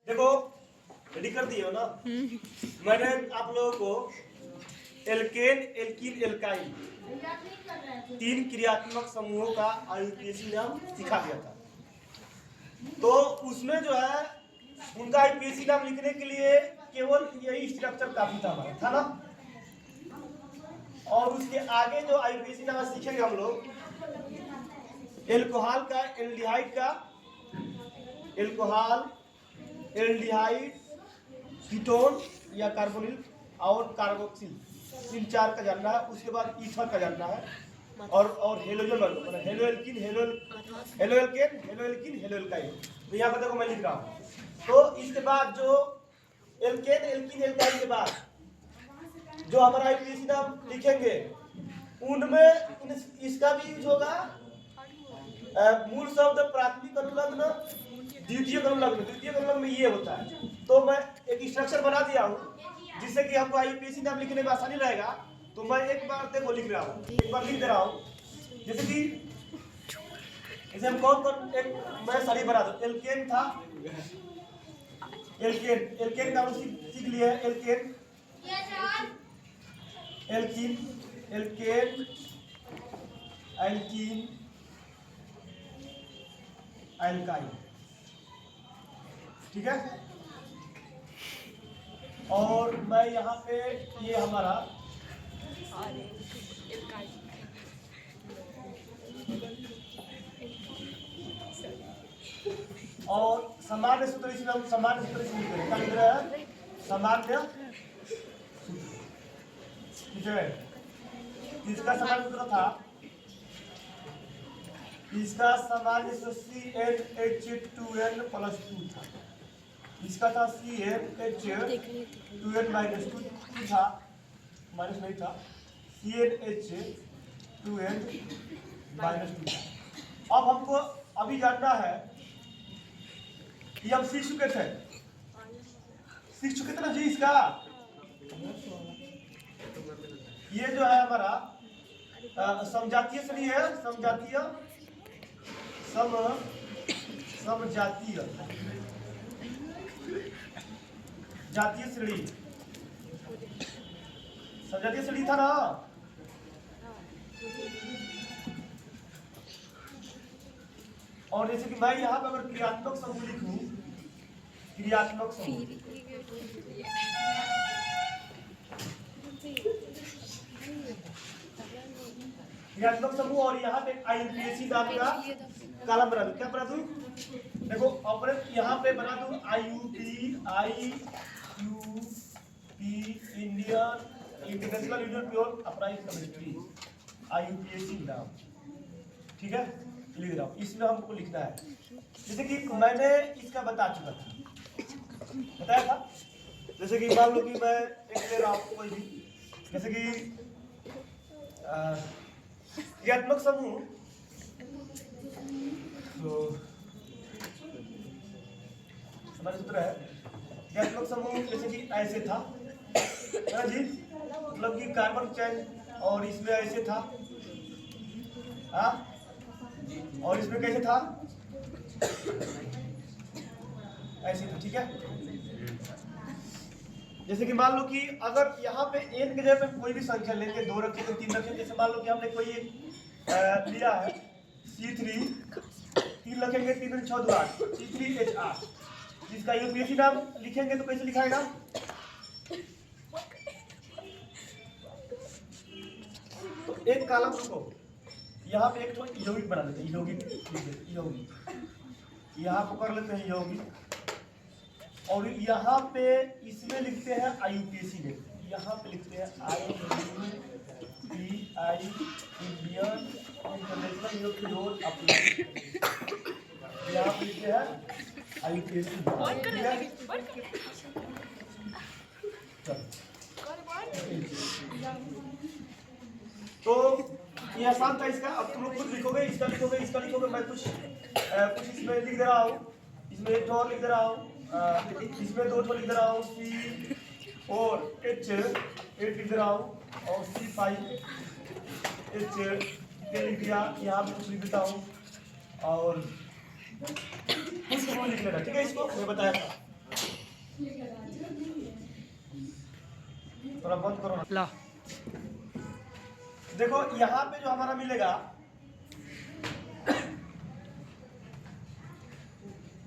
देखो रेडी कर दिए हो ना। मैंने आप लोगों को एल्केन, एल्कीन, एल्काइन 3 क्रियात्मक समूहों का आईयूपीएसी नाम सिखा दिया था। तो उसमें जो है उनका आईयूपीएसी नाम लिखने के लिए केवल यही स्ट्रक्चर काफी था हमारा, था ना। और उसके आगे जो आईयूपीएसी नाम सीखेंगे हम लोग एल्कोहल का, एल्डिहाइड का, एल्कोहल, एल्डिहाइड, कीटोन या कार्बोनिल और कार्बोक्सिल, इन 4 का जानना है। उसके बाद ईथर का जानना है और हेलोजन मतलब हेलोएल्किन, हेलोएल्केन, हेलोएल्किन, हेलोएल्काइन। तो यहाँ पर देखो मैं लिख रहा हूँ। तो इसके बाद जो एल्केन, एल्कीन, एल्काइन के बाद जो हमारा आईयूपीएसी नाम लिखेंगे उनमें इसका भी यूज होगा। मूल शब्द प्राथमिक अनुलग्न, द्वितीयक अनुलग्न। द्वितीयक अनुलग्न में ये होता है। तो मैं एक स्ट्रक्चर बना दिया हूँ जिससे कि हमको आईयूपीएसी नाम लिखने में आसानी रहेगा। तो मैं एक बार देखो लिख रहा हूँ, एक बार लिख दे रहा हूँ। जैसे कि इसे हम कौन एक मैं सारी बना दूँ। एल्केन था, एल्केन, एल्केन का सीख लिया है। Alkane, alkene, alkane, alkene, alkyne, ठीक है। और मैं यहाँ पे ये हमारा और सामान्य सूत्र इसमें हम सामान्य सूत्र इसमें क्या लिख रहे हैं? सामान्य ठीक है। इसका सामान्य सूत्र था, इसका सामान्य सूत्र CnH2n + 2 था। इसका था CnH2n - 2 था, माइनस नहीं था, CnH2n - 2 था। अब हमको अभी जानना है कि हम सीख चुके थे ना जी। इसका ये जो है हमारा समजातीय श्रेणी है, समजातीय जातीय श्रेणी, समजातीय श्रेणी था ना। और जैसे कि मैं यहाँ पे अगर क्रियात्मक समूह लिखूं, क्रियात्मक समूह, क्रियात्मक समूह, और यहाँ पे आईयूपीएसी नाम का कॉलम बना दूं। क्या बना दूं? देखो ऑपरेट यहाँ पे बना दूं IUP, Indian international union pure applied community, IUPAC नाम, ठीक है। लिख रहा हूँ, इसमें हमको लिखना है। जैसे कि मैंने इसका बता चुका था, बताया था। जैसे कि मान लो कि मैं एक ले रहा हूँ कोई भी, जैसे कि क्रियात्मक समूह, तो हमारा सूत्र है क्रियात्मक समूह। जैसे कि ऐसे था ना जी, मतलब कि कार्बन चैन, और इसमें ऐसे था, हाँ, और इसमें कैसे था? ऐसे था, ठीक है। जैसे कि मान लो कि अगर यहाँ पे n के जगह पे कोई भी संख्या लेंगे, 2 रखेंगे, 3 रखेंगे। जैसे मान लो कि हमने कोई एक लिया है C3, 3 रखेंगे, 3 × 6 = 8, C3H8। जिसका यूपीएसी नाम लिखेंगे तो कैसे लिखाएगा? तो एक कॉलम को यहाँ पे एक तो यौगिक बना लेते हैं, यौगिक, यहाँ पर कर लेते हैं यौगिक, और यहाँ पे इसमें लिखते हैं आईयूपीएसी में। यहाँ पे लिखते हैं IUPAI, Indian international union pure applied. यहाँ पे लिखते हैं आईयूपीएसी। तो ये आसान था इसका। अब तुम लोग खुद लिखोगे, इसका लिखोगे, इसका लिखोगे। मैं कुछ इसमें लिख दे रहा हूँ, इसमें एक और लिख दे रहा हूँ, इसमें 2 लिख दे रहा हूँ, C और H8 लिख दे रहा हूँ, और C5H लिख दिया। यहाँ पे कुछ लिख देता हूँ, और कुछ लिख लेना, ठीक है। इसको मैं बताया था। थोड़ा बंद करो ना। ला देखो यहाँ पे जो हमारा मिलेगा,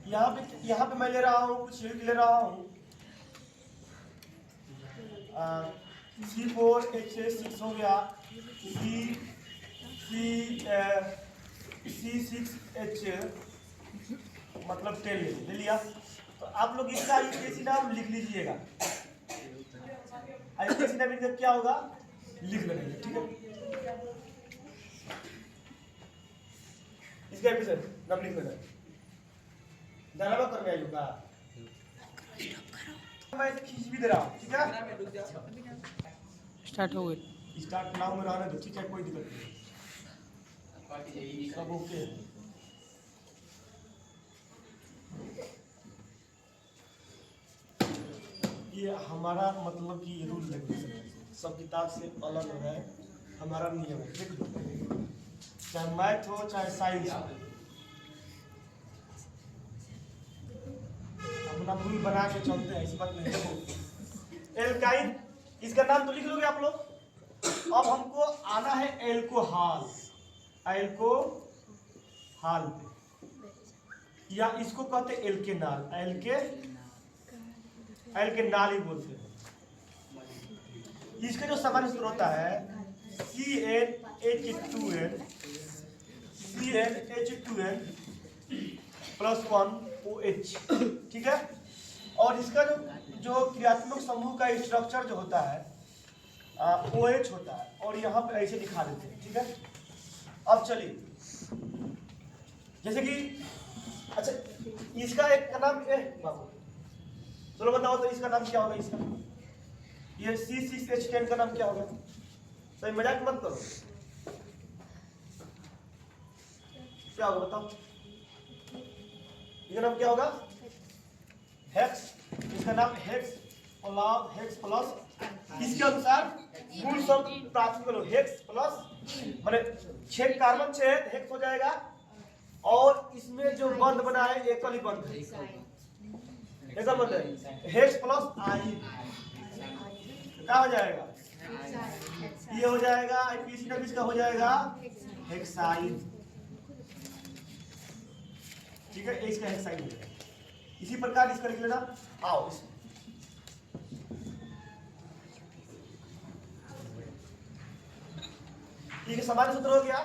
यहाँ पे मैं ले रहा हूँ कुछ ले रहा हूँ C4H6 हो गया, C6H मतलब 10 ले लिया। तो आप लोग इसका यूपीएससी नाम लिख लीजिएगा। यूपीएससी नाम इनका क्या होगा लिख लेंगे, ठीक है। इसका एपिसोड नाम लिख लेना, धन्यवाद करने आयु का मैं इसे खींच भी दे रहा हूँ, ठीक है। स्टार्ट हो गई। स्टार्ट नाउ में रहने दो, ठीक है, कोई दिक्कत नहीं, सब ओके। ये हमारा मतलब कि रूल रेगुलेशन सब किताब से अलग है, हमारा नियम है, देख लो, चाहे मैथ हो चाहे साइंस हो, अपना रूल बना के चलते हैं, ऐसी बात नहीं। देखो एल्काइन, इसका नाम तो लिख लोगे आप लोग। अब हमको आना है एल्कोहल, एल्कोहल या इसको कहते हैं एल्केनाल, एल्केनाल ही बोलते हैं। इसका जो सामान्य सूत्र होता है CnH2n +1 OH, ठीक है। और इसका जो क्रियात्मक समूह का स्ट्रक्चर जो होता है OH होता है, और यहाँ पे ऐसे दिखा देते हैं, ठीक है। अब चलिए, जैसे कि अच्छा इसका एक का नाम बाबू चलो बताओ तो इसका नाम क्या होगा, इसका ये C6H10 का नाम क्या होगा? सही मजाक मत करो, क्या होगा बताओ, इसका नाम क्या होगा? हेक्स, इसका नाम हेक्स प्लस इसके अनुसार मूल शब्द प्राप्त करो, हेक्स प्लस माने 6 कार्बन 6 हेक्स हो जाएगा, और इसमें जो बंध बना है एकल ही बंध है, एकल बंध है, हेक्स प्लस आई क्या हो जाएगा? ये हो जाएगा आईपीसी का इसका हो जाएगा हेक्साइन, ठीक है, इसका हेक्साइन हो जाएगा। इसी प्रकार इसका लिख लेना। आओ ठीक है, सामान्य सूत्र हो गया।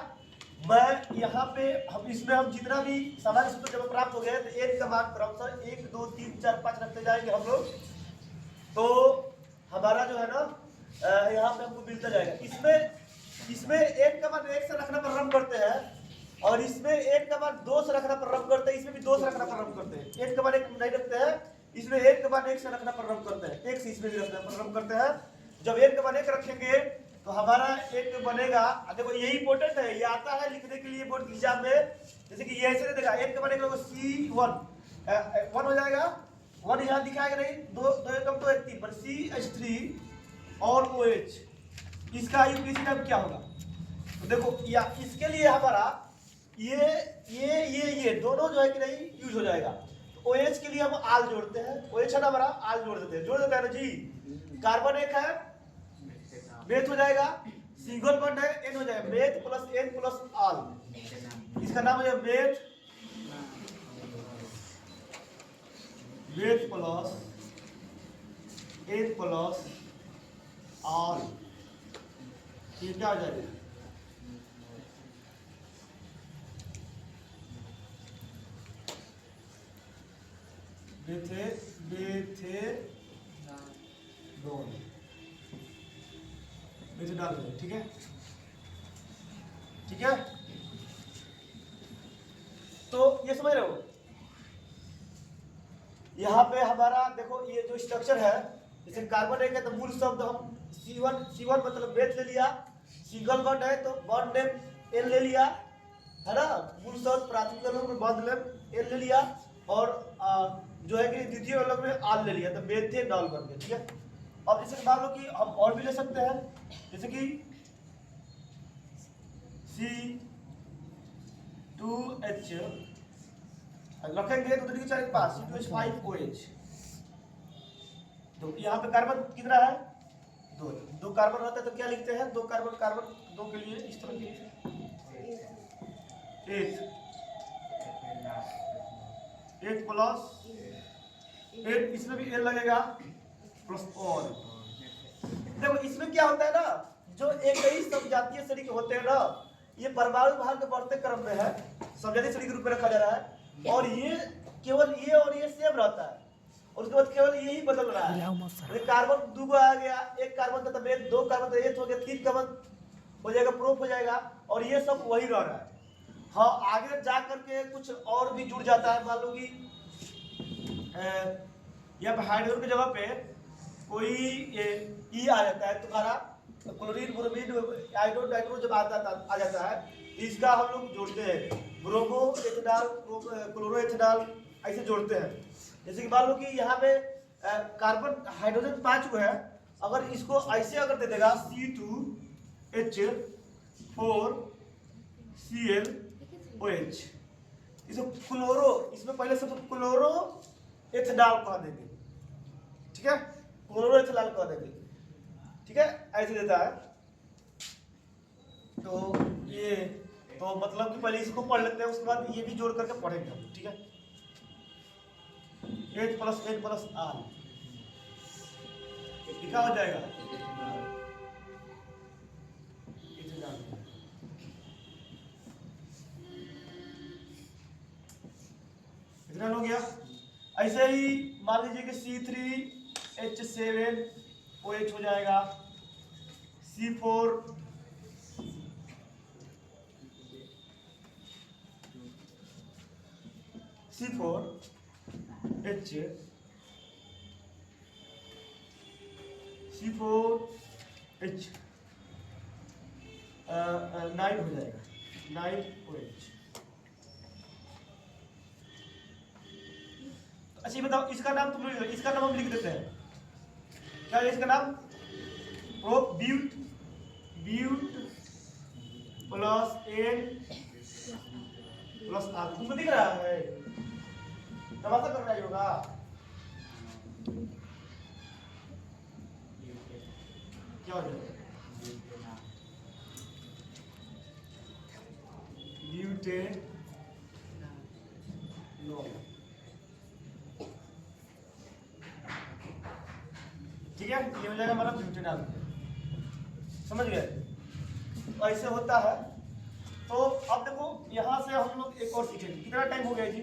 मैं यहाँ पे इसमें हम जितना भी सामान्य सूत्र जब प्राप्त हो गए तो एक का मान क्रमशः 1 2 3 4 5 रखते जाएंगे हम लोग, तो हमारा जो है ना यहाँ पे हमको मिलता जाएगा। इसमें एक का मान 1 से रखना प्रारंभ करते हैं, और इसमें एक का मान 2 से रखना प्रारंभ करते हैं, इसमें भी 2 से रखना प्रारंभ करते हैं। एक का मान 1 नहीं रखते हैं, इसमें एक का मान 1 से रखना प्रारंभ करते हैं, 1 से इसमें भी रखना प्रारंभ करते हैं। जब एक का मान 1 रखेंगे तो हमारा एक बनेगा, देखो यही इंपॉर्टेंट है, ये आता है लिखने के लिए बोर्ड एग्जाम में। जैसे कि ये ऐसे दे देगा, एक का बनेगा C1 1 हो जाएगा, 1 यहाँ दिखाएगा नहीं, 2 एकम 2 1 3 पर CH3 और OH, इसका यूपीएससी नाम क्या होगा? तो देखो या इसके लिए हमारा ये दोनों जो है कि नहीं यूज हो जाएगा। तो OH के लिए हम आल जोड़ते हैं, OH है ना हमारा, आल जोड़ देते हैं ना जी। कार्बन एक है, मेथ हो जाएगा, सिंगल बॉन्ड है, N हो जाएगा, मेथ प्लस N प्लस आल, इसका नाम हो जाएगा मेथ प्लस N प्लस आल, ये क्या हो जाएगा? मेथेनॉल डाल दो, ठीक है, ठीक है। तो ये समझ रहे हो, यहाँ पे हमारा देखो ये जो स्ट्रक्चर है, जैसे कार्बन एक है तो मूल शब्द हम C1 मतलब मेथ ले लिया, सिंगल बॉन्ड है तो बॉन्ड नेम N ले लिया, है ना, मूल शब्द प्राथमिक अणु में बॉन्ड नेम N ले लिया, और जो है कि द्वितीय अणु में आल ले लिया, तो मेथेनॉल बन गया, ठीक है। अब जैसे मान लो कि हम और भी ले सकते हैं, जैसे कि C2H रखेंगे तो देखिए चाहे पास C2H5OH, तो यहाँ पे कार्बन कितना है 2 कार्बन रहता है तो क्या लिखते हैं 2 कार्बन 2 के लिए इस तरह लिखते हैं 8 प्लस 8 इसमें भी एल लगेगा प्लस और देखो इसमें क्या होता है ना जो एक ही समजातीय श्रेणी के होते हैं ना ये परमाणु भार के बढ़ते क्रम में है समजातीय श्रेणी के रूप में रखा जा रहा है और ये केवल ये और ये सेम रहता है और उसके बाद केवल यही बदल रहा है कार्बन 2 को आ गया 1 कार्बन का तब 2 कार्बन तो 1 हो गया 3 कार्बन हो जाएगा प्रूफ हो जाएगा और ये सब वही रह रहा है। हाँ आगे जा करके कुछ और भी जुड़ जाता है मान लो कि यहाँ हाइड्रोजन की जगह पे कोई ई आ जाता है तुम्हारा क्लोरीन ब्रोमीन आयोडो नाइट्रो जब आ जाता है इसका हम लोग जोड़ते हैं ब्रोमो एथेनॉल क्लोरो एथेनॉल ऐसे जोड़ते हैं। जैसे कि मान लो कि यहाँ पे कार्बन हाइड्रोजन 5 को है अगर इसको ऐसे अगर दे देगा C2H4ClOH इसको क्लोरो इसमें पहले से तो क्लोरो एथेनॉल कह देंगे ठीक है क्लोरो एथेनॉल कह देंगे ठीक है ऐसे देता है। तो ये तो मतलब कि पहले इसको पढ़ लेते हैं उसके बाद ये भी जोड़ करके पढ़ेंगे हम ठीक है 8 प्लस R क्या हो जाएगा इतना हो गया। ऐसे ही मान लीजिए कि C3H7OH हो जाएगा C4H 9 हो जाएगा 9OH। अच्छा ये बताओ इसका नाम तुम लोग इसका नाम हम लिख देते हैं क्या है इसका नाम but plus N plus R तुमको दिख रहा है तमाशा कर रहा होगा क्या हो जाएगा ब्यूटेनॉल ठीक है ये हो जाएगा हमारा ब्यूटेनॉल समझ गए तो ऐसे होता है। तो अब देखो यहाँ से हम लोग एक और सीखेंगे कितना टाइम हो गया जी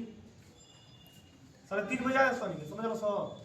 3:30 बजे समझ लो 100